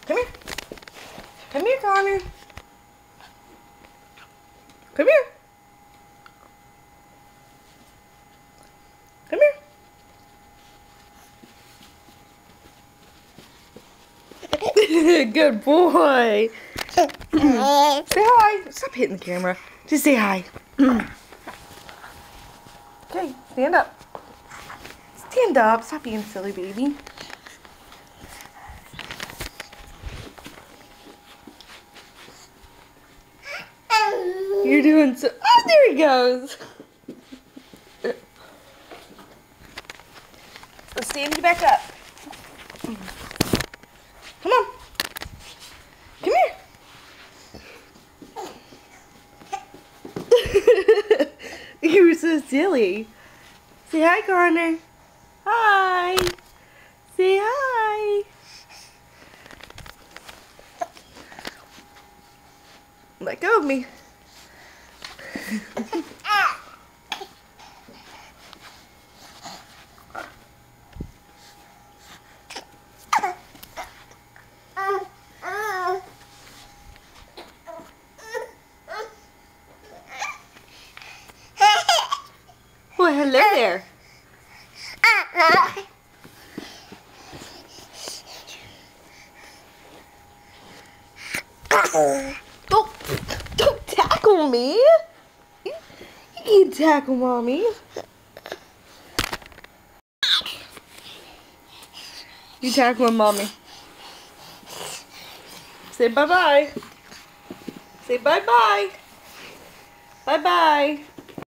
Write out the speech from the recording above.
Come here. Come here, Connor. Come here. Come here. Good boy. Say hi. Stop hitting the camera. Just say hi. Okay, stand up. Stand up. Stop being silly, baby. You're doing so... Oh, there he goes. Let's stand you back up. Come on. Come here. You were so silly. Say hi, Connor. Hi. Say hi. Let go of me. Well, hello there. Don't tackle me. You can't tackle mommy. You tackling mommy. Say bye-bye. Say bye-bye. Bye-bye.